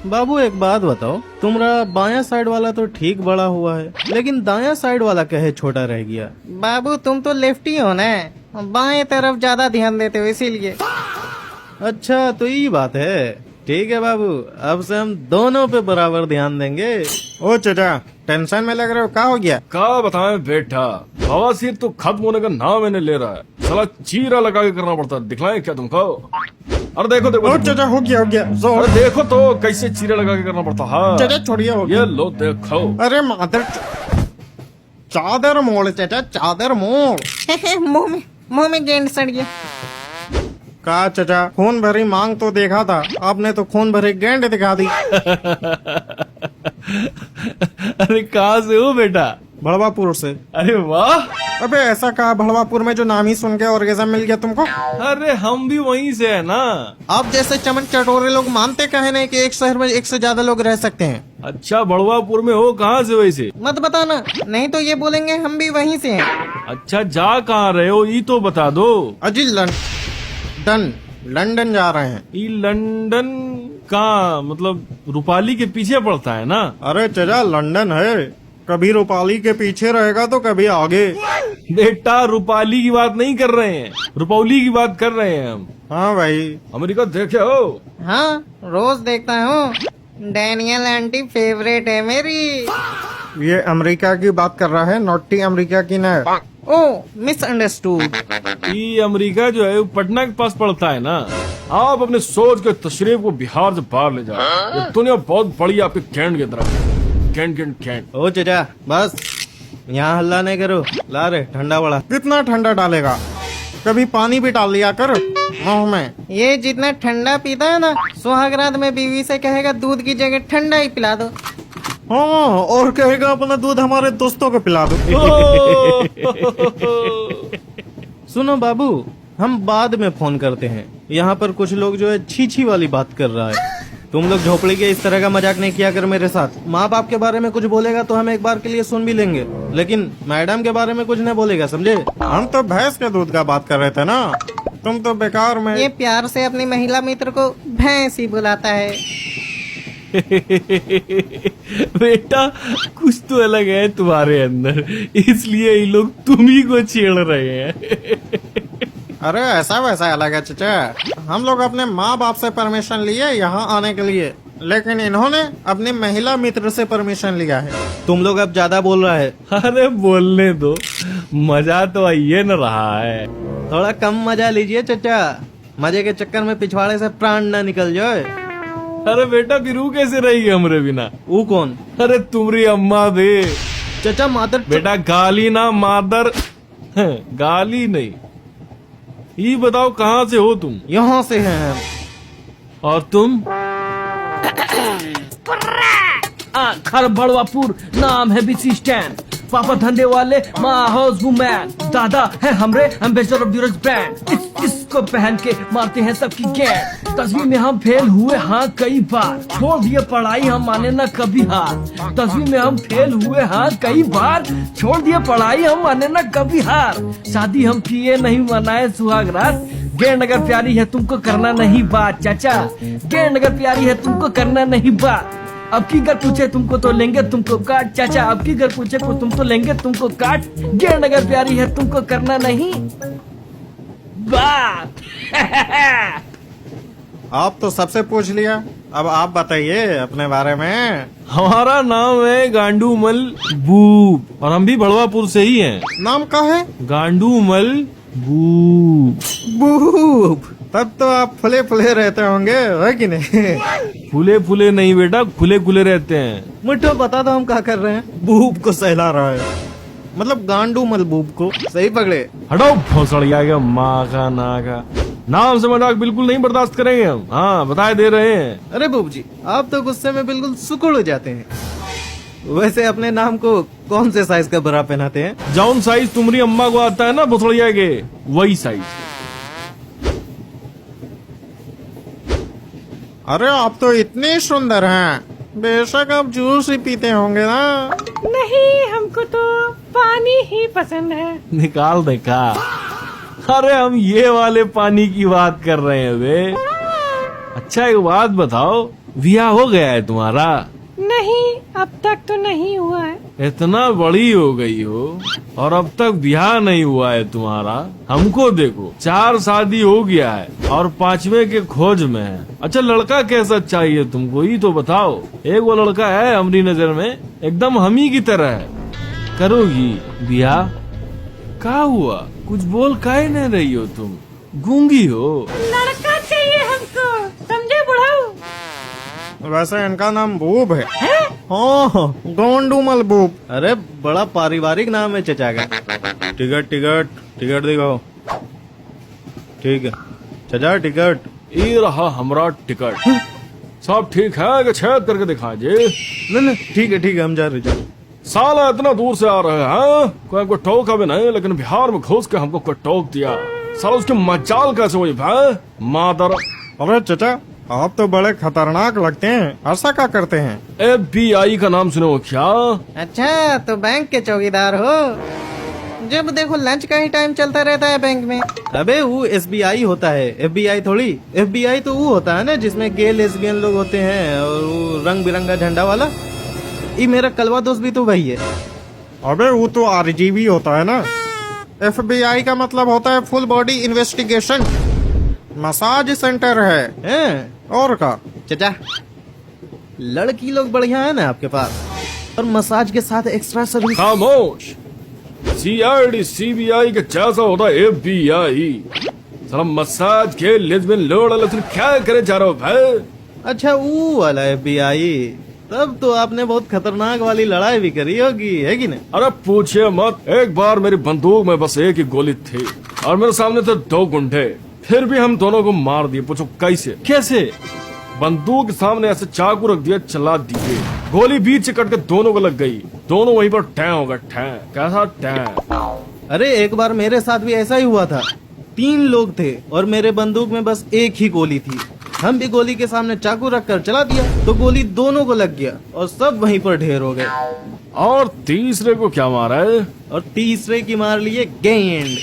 बाबू एक बात बताओ, तुम्हारा बायां साइड वाला तो ठीक बड़ा हुआ है, लेकिन दायां साइड वाला कहे छोटा रह गया। बाबू तुम तो लेफ्टी हो ना, बाएं तरफ ज्यादा ध्यान देते हो इसीलिए। अच्छा तो ये बात है, ठीक है बाबू, अब से हम दोनों पे बराबर ध्यान देंगे। ओ चाचा, टेंशन में लग रहे हो, क्या हो गया? क्या बताएं बेटा, बवासीर तो खत्म होने का नाम मैंने ले रहा है। साला चीरा लगा के करना पड़ता है, दिखलाएं क्या तुमको? अरे देखो देखो, ओ चाचा, हो गया अरे देखो तो कैसे चीरा लगा के करना पड़ता है। चाचा छोड़िए, हो गया। ये लो देखो। अरे मादर चादर मोड़ चाचा, चादर मोड़। मुंह में गेंद सड़ गया। का चाचा, खून भरी मांग तो देखा था, आपने तो खून भरी गेंद दिखा दी। अरे कहाँ से हो बेटा? भड़वापुर से। अरे वाह, अबे ऐसा कहा, भड़वापुर में जो नाम ही सुन के ऑर्गेज़म मिल गया तुमको? अरे हम भी वहीं से है ना। आप जैसे चमन चटोरे लोग मानते कहे नहीं कि एक शहर में एक से ज्यादा लोग रह सकते हैं? अच्छा बड़वापुर में हो, कहाँ से वैसे? मत बताना, नहीं तो ये बोलेंगे हम भी वहीं से हैं। अच्छा जा कहाँ रहे हो ये तो बता दो। अजी लंदन जा रहे हैं। ये लंदन का मतलब रूपाली के पीछे पड़ता है ना? अरे चाचा, लंदन है, कभी रूपाली के पीछे रहेगा तो कभी आगे। बेटा रूपाली की बात नहीं कर रहे हैं, रुपौली की बात कर रहे हैं हम। हाँ भाई। अमेरिका देखे हो? हाँ रोज देखता हूँ, डैनियल आंटी फेवरेट है मेरी। ये अमेरिका की बात कर रहा है, नॉटी अमेरिका की न। ओ मिसअंडरस्टूड। ये अमेरिका जो है वो पटना के पास पड़ता है ना। आप अपने सोच के तशरीफ को बिहार से बाहर ले जाओ, ये दुनिया बहुत बड़ी आपके कैंट की तरफ। कैंट। ओ चाचा बस, यहाँ हल्ला नहीं करो, ला रे ठंडा बड़ा। कितना ठंडा डालेगा, कभी पानी भी डाल लिया कर मुंह में। ये जितना ठंडा पीता है ना, सुहागरात में बीवी से कहेगा दूध की जगह ठंडा ही पिला दो। हाँ, और कहेगा अपना दूध हमारे दोस्तों को पिला दो। सुनो बाबू, हम बाद में फोन करते हैं। यहाँ पर कुछ लोग जो है छी वाली बात कर रहा है। तुम लोग झोपड़ी के इस तरह का मजाक नहीं किया कर मेरे साथ। माँ बाप के बारे में कुछ बोलेगा तो हम एक बार के लिए सुन भी लेंगे, लेकिन मैडम के बारे में कुछ नहीं बोलेगा, समझे? हम तो भैंस के दूध का बात कर रहे थे ना, तुम तो बेकार में। ये प्यार से अपनी महिला मित्र को भैंस ही बुलाता है। बेटा कुछ तो अलग है तुम्हारे अंदर, इसलिए ये लोग तुम्ही को छेड़ रहे हैं। अरे ऐसा वैसा अलग है चाचा, हम लोग अपने माँ बाप से परमिशन लिए यहाँ आने के लिए, लेकिन इन्होंने अपनी महिला मित्र से परमिशन लिया है। तुम लोग अब ज्यादा बोल रहा है। अरे बोलने दो, मजा तो आइए न रहा है। थोड़ा कम मजा लीजिए चाचा, मजे के चक्कर में पिछवाड़े से प्राण ना निकल जाए। अरे बेटा फिर ऊ कैसे रहेगी हमरे बिना? वो कौन? अरे तुम्हारी अम्मा दे। चाचा मादर। बेटा गाली ना मादर, गाली नहीं। ये बताओ कहाँ से हो तुम? यहाँ से हैं हम। और तुम? खर बड़वापुर, नाम है बीसी स्टैंड, पापा धंधे वाले, माँ हाउस वुमैन, दादा है हमरे एम्बेसडर ऑफ ड्यूरेंस ब्रांड। इसको पहन के मारते हैं सबकी गैंग। 10वीं में हम फेल हुए हाँ कई बार, छोड़ दिए पढ़ाई हम माने न कभी हार। 10वीं में हम फेल हुए हाँ कई बार, छोड़ दिए पढ़ाई हम माने न कभी हार। शादी हम किए नहीं मनाए सुहाग रात, गेंद अगर प्यारी है तुमको करना नहीं बात। चाचा गेंद अगर प्यारी है तुमको करना नहीं बात। अब की घर पूछे तुमको तो लेंगे तुमको काट। चाचा अब की घर पूछे को तुम तो लेंगे तुमको काट। गेंद अगर प्यारी है तुमको करना नहीं बात। आप तो सबसे पूछ लिया, अब आप बताइए अपने बारे में। हमारा नाम है गांडूमल बूब, और हम भी बड़वापुर से ही हैं। नाम का है? गांडूमल बूब। बूब। तब तो आप फुले फुले रहते होंगे, है कि नहीं? फूले नहीं बेटा, खुले रहते हैं। मुट्ठो बता दो हम क्या कर रहे हैं। बूब को सहला रहा है, मतलब गांडू मलबूब को। सही पकड़े। हटाओ भोसड़िया के माँ का ना का नाम से मजाक बिल्कुल नहीं बर्दाश्त करेंगे हम। हाँ बताए दे रहे हैं। अरे बूब जी, आप तो गुस्से में बिल्कुल सुकुड़ हो जाते हैं। वैसे अपने नाम को कौन से साइज का बरा पहनाते हैं? जौन साइज तुम्हारी अम्मा को आता है ना भोसड़िया के, वही साइज। अरे आप तो इतने सुंदर हैं, बेशक आप जूस ही पीते होंगे ना? नहीं, हमको तो पानी ही पसंद है। निकाल देखा। अरे हम ये वाले पानी की बात कर रहे हैं बे। अच्छा एक बात बताओ, ब्याह हो गया है तुम्हारा? नहीं, अब तक तो नहीं हुआ है। इतना बड़ी हो गई हो और अब तक ब्याह नहीं हुआ है तुम्हारा। हमको देखो 4 शादी हो गया है और 5वें के खोज में है। अच्छा लड़का कैसा चाहिए तुमको, ये तो बताओ। एक वो लड़का है हमारी नजर में एकदम हमी की तरह है। करोगी ब्याह? क्या हुआ, कुछ बोल काहे नहीं रही हो तुम, गूंगी हो? लड़का चाहिए हमको, समझे बुढ़ाऊ? वैसे इनका नाम बूब है। हाँ, गोंडू मलबूब। अरे बड़ा पारिवारिक नाम है चचा का। टिकट टिकट टिकट दिखाओ। ठीक है चचा, टिकट। ये रहा हमारा टिकट। सब ठीक है कि छेद करके दिखा जी? नहीं ठीक है हम जा रहे चलो। साला इतना दूर से आ रहे हैं, कोई हमको टोका भी नहीं, लेकिन बिहार में घुस के हमको कोई टोक दिया। साला उसकी मजाल कैसे हुई भाई? मादर। अरे चचा, आप तो बड़े खतरनाक लगते हैं, ऐसा क्या करते हैं? FBI का नाम सुने हो क्या? अच्छा, तो बैंक के चौकीदार हो? जब देखो लंच का ही टाइम चलता रहता है बैंक में। अबे वो SBI होता है, FBI थोड़ी। FBI तो वो होता है ना जिसमें गे लेस्बियन लोग होते हैं और वो रंग बिरंगा झंडा वाला। ये मेरा कलवा दोस्त भी तो वही है। अबे वो तो RGB होता है ना। FBI का मतलब होता है full body investigation. Massage centre है हैं? और का। चचा लड़की लोग बढ़िया है ना आपके पास, और मसाज के साथ एक्स्ट्रा सर्विस। खामोश। CID CBI के जैसा होता है FBI। साला मसाज के लेस्बियन लोड तुम क्या करे जा रहे हो भाई? अच्छा वो वाला FBI, तब तो आपने बहुत खतरनाक वाली लड़ाई भी करी होगी, है कि नहीं? अरे पूछिए मत। एक बार मेरी बंदूक में बस एक ही गोली थी और मेरे सामने थे 2 गुंडे, फिर भी हम दोनों को मार दिए। पूछो कैसे? कैसे? बंदूक के सामने ऐसे चाकू रख दिया, चला दिए, गोली बीच से कट के दोनों को लग गई। दोनों वहीं पर टैं हो गए। टैं कैसा टैं? अरे एक बार मेरे साथ भी ऐसा ही हुआ था। 3 लोग थे और मेरे बंदूक में बस एक ही गोली थी। हम भी गोली के सामने चाकू रखकर चला दिया तो गोली दोनों को लग गया और सब वहीं पर ढेर हो गए। और तीसरे को क्या मारा है? और तीसरे की मार लिए गेंद।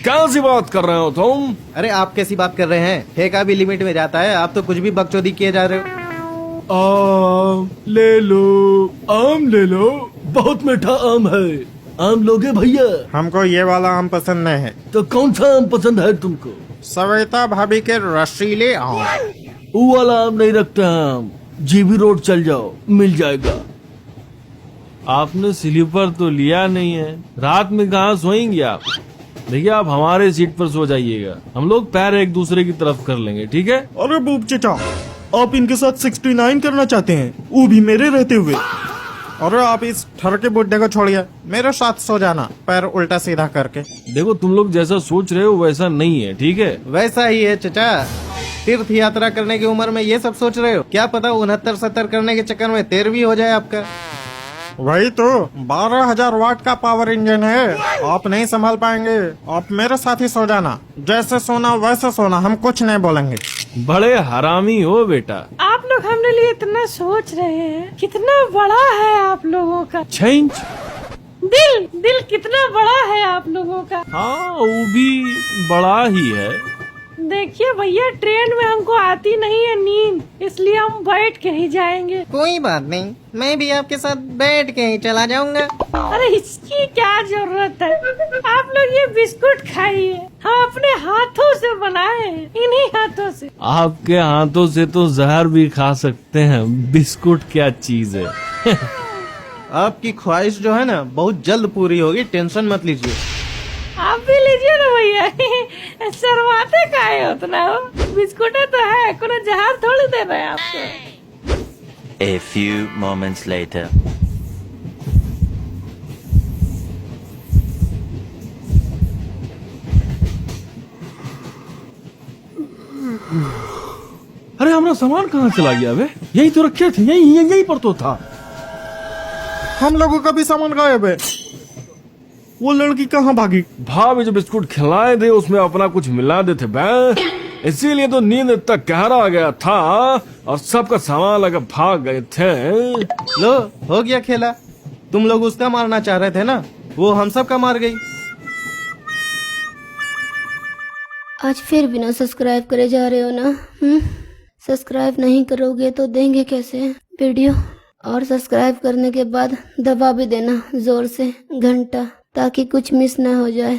कैसी बात कर रहे हो तुम? अरे आप कैसी बात कर रहे हैं? ठेका भी लिमिट में जाता है, आप तो कुछ भी बकचोदी किए जा रहे हो। आम ले लो, आम ले लो, बहुत मीठा आम है। आम लोगे भैया? हमको ये वाला आम पसंद नहीं है। तो कौन सा आम पसंद है तुमको? सविता भाभी के रसीले आम। वो वाला आम नहीं रखते हम, GB रोड चल जाओ, मिल जाएगा। आपने स्लीपर तो लिया नहीं है, रात में कहाँ सोएंगे आप? देखिए आप हमारे सीट पर सो जाइएगा, हम लोग पैर एक दूसरे की तरफ कर लेंगे, ठीक है? अरे बूब चचा, आप इनके साथ 69 करना चाहते हैं, वो भी मेरे रहते हुए? अरे आप इस ठर के बुड्ढे को छोड़िए, मेरे साथ सो जाना, पैर उल्टा सीधा करके। देखो तुम लोग जैसा सोच रहे हो वैसा नहीं है, ठीक है? वैसा ही है चचा। तीर्थ यात्रा करने की उम्र में ये सब सोच रहे हो? क्या पता 69-70 करने के चक्कर में 13वीं हो जाए आपका। वही तो 12,000 वाट का पावर इंजन है, आप नहीं संभाल पाएंगे। आप मेरे साथ ही सो जाना, जैसे सोना वैसे सोना, हम कुछ नहीं बोलेंगे। बड़े हरामी हो बेटा। आप लोग हमने लिए इतना सोच रहे हैं, कितना बड़ा है आप लोगों का 6 इंच। दिल कितना बड़ा है आप लोगों का। हाँ वो भी बड़ा ही है। देखिए भैया, ट्रेन में हमको आती नहीं है नींद, इसलिए हम बैठ के ही जाएंगे। कोई बात नहीं, मैं भी आपके साथ बैठ के ही चला जाऊंगा। अरे इसकी क्या जरूरत है? आप लोग ये बिस्कुट खाइए, हम अपने हाथों से बनाए हैं, इन्हीं हाथों से। आपके हाथों से तो जहर भी खा सकते हैं, बिस्कुट क्या चीज है? आपकी ख्वाहिश जो है ना बहुत जल्द पूरी होगी, टेंशन मत लीजिए। आप भी लीजिए ना भैया, शर्माते काहे हो उतना हो? बिस्कुट तो है, कोनो जहर थोड़ी दे रहे हैं आपको। A few moments later. अरे हमारा सामान कहाँ चला गया बे? यही तो रखे थे, यही पर तो था। हम लोगों का भी सामान गायब है। वो लड़की कहाँ भागी? भाभी जो बिस्कुट खिलाए थे उसमें अपना कुछ मिला देते बे, इसीलिए तो नींद इतना गहरा आ गया था और सबका सामान लगा भाग गए थे। लो हो गया खेला। तुम लोग उसका मारना चाह रहे थे ना, वो हम सब का मार गई। आज फिर बिना सब्सक्राइब करे जा रहे हो ना? सब्सक्राइब नहीं करोगे तो देंगे कैसे वीडियो? और सब्सक्राइब करने के बाद दबा भी देना जोर से घंटा, ताकि कुछ मिस ना हो जाए।